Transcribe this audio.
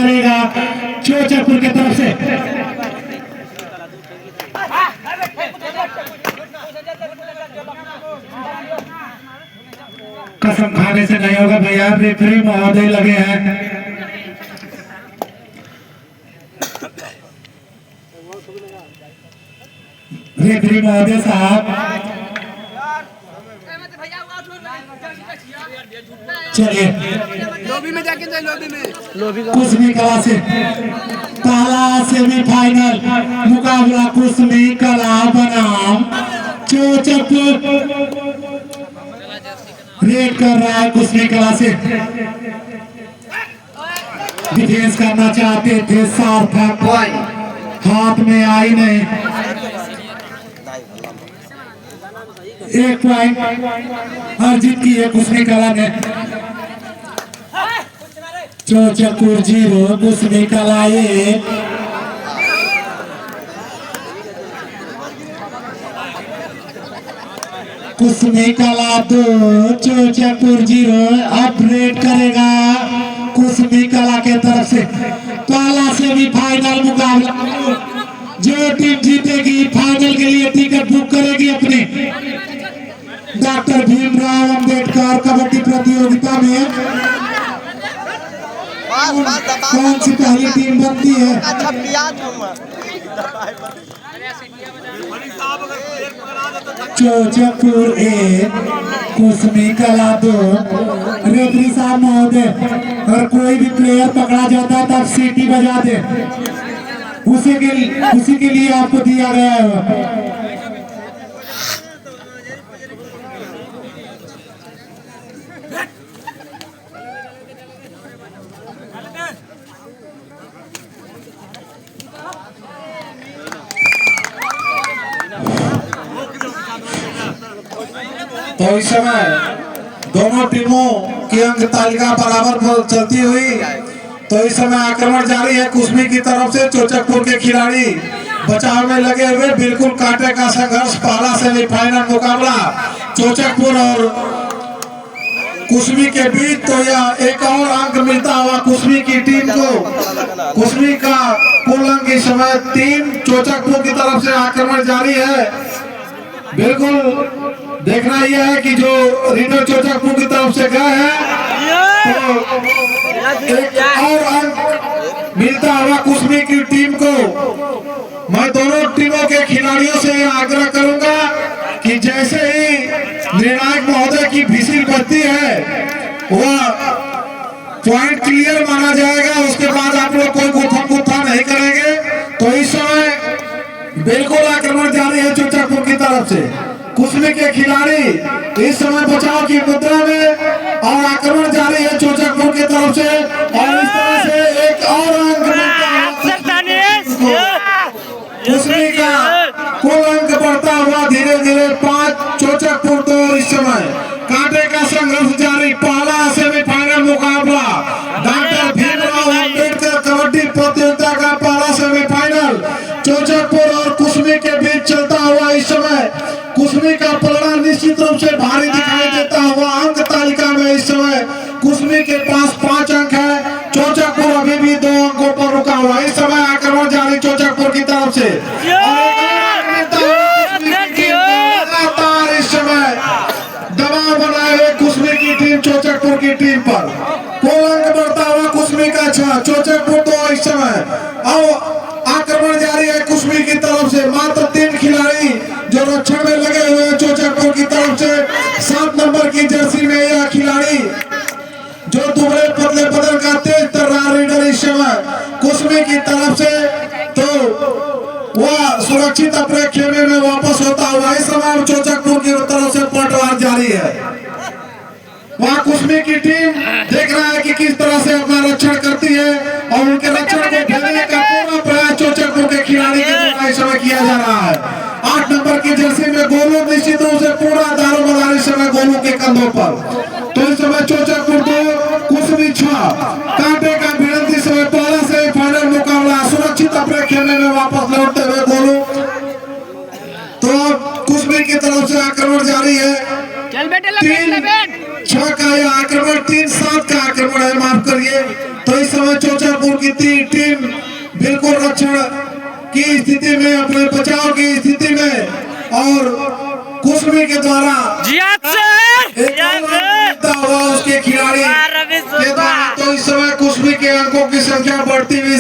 करेगा चोचकपुर की तरफ से। कसम खाने से नहीं होगा भैया, रेफरी महोदय लगे हैं। रेफरी महोदय साहब, चलिए लॉबी में जाके जाए, लॉबी में कुसमी कला से पहला सेमीफाइनल मुकाबला कुसमी कला बनाम चोचकपुर। रेड कर रहा है कुसमी कला से, डिफेंस करना चाहते थे, सार्थक हाथ में आई नहीं। एक पॉइंट अर्जित की है कुसमी कला ने। चोचकपुर 0 कुसमी कला 1। कुसमी कला 2 चोचकपुर 0। अपग्रेड करेगा कुसमी कला के तरफ से। पहला सेमीफाइनल मुकाबला, जो टीम जीतेगी फाइनल के लिए टिकट बुक करेगी अपनी डॉक्टर भीमराव अंबेडकर कबड्डी प्रतियोगिता में। कौन सी पहली टीम बनती है? चोचकपुर 1 कुसमी कला 2। रेफरी साहब महोदय, अगर कोई भी प्लेयर पकड़ा जाता है तब सीटी बजा दे, उसी के लिए आपको दिया गया है। तो इस समय दोनों टीमों की अंक तालिका बराबर पर चलती हुई, तो इस समय आक्रमण जारी है कुसमी की तरफ से। चोचकपुर के खिलाड़ी बचाव में लगे हुए, बिल्कुल कांटे का संघर्ष। पहला सेमीफाइनल मुकाबला चोचकपुर और कुसमी के बीच। तो यह एक और अंक मिलता हुआ कुसमी की टीम को। कुसमी का कुल अंक इस समय 3। चोचकपुर की तरफ से आक्रमण जारी है। बिल्कुल देखना यह है कि जो रीडर चोचकपुर की तरफ से गए हैं, तो एक और अंक मिलता हुआ कुसमी की टीम को। मैं दोनों टीमों के खिलाड़ियों से आग्रह करूंगा कि जैसे ही निर्णायक महोदय की विसिल बजती है, वह पॉइंट क्लियर माना जाएगा। उसके बाद आप लोग कोई गुत्था नहीं करेंगे। तो इस समय बिल्कुल आक्रमण जारी है चोचकपुर की तरफ से। कुसमी के खिलाड़ी इस समय बचाव की मुद्रा में और आक्रमण जारी है चोचकपुर की तरफ से। और इस तरह से एक और अंक कुसमी का कुल अंक बढ़ता हुआ धीरे धीरे 5। चोचकपुर 2। इस समय कांटे का संघर्ष जारी। पहला सेमीफाइनल मुकाबला डॉक्टर भीमराव अंबेडकर कबड्डी प्रतियोगिता का पहला सेमीफाइनल चोचकपुर और कुसमी के बीच चलता हुआ। इस समय कुसमी का परिणाम निश्चित रूप से भारी दिखाई देता हुआ। अंक तालिका में इस समय कुसमी के पास 5 अंक है। चोचकपुर अभी भी 2 अंकों पर रुका हुआ। इस समय आक्रमण जारी चोचकपुर की तरफ से। लगातार इस समय दबाव बनाए हुए कुसमी की टीम चोचकपुर की टीम पर। कुल अंक बढ़ता हुआ कुसमी का 6। चोचकपुर 2। इस समय और आक्रमण जारी है कुसमी की तरफ से। मात्र 3 खिलाड़ी जो रक्षण में लगे हुए हैं चोचकपुर की तरफ से। 7 नंबर की जर्सी में यह खिलाड़ी जो दुबले पतले बदन का तेज तर्रार रीडर इस समय कुसमी की तरफ से, तो वह सुरक्षित अपने खेमे में वापस होता हुआ। इस समय चोचकपुर की तरफ से पलटवार जारी है। वहाँ कुसमी की टीम देख रहा है कि किस तरह से अपना रक्षण करती है और उनके रक्षण को घेरने का पूरा प्रयास चोचकपुर के खिलाड़ी के द्वारा इस समय किया जा रहा है। 8 नंबर की जर्सी में गोलू निश्चित रूप से पूरा दारोमदार इस समय गोलू के कंधों पर। तो इस समय चोचकपुर 2 कुसमी 6। कांटे का भिड़ंत इस समय पहला से फाइनल मुकाबला सुरक्षित अपने खेमे में वापस लौटते हुए गोलू। तो कुसमी की तरफ से आक्रमण जारी है। 3-6 का यह आक्रमण, 3-7 का आक्रमण है, माफ करिए। तो इस समय चोचकपुर की टीम बिल्कुल रक्षण की स्थिति में, अपने बचाव की स्थिति में, और कुसमी के द्वारा हुआ उसके खिलाड़ी के द्वारा। तो इस समय कुसमी के अंकों की संख्या बढ़ती हुई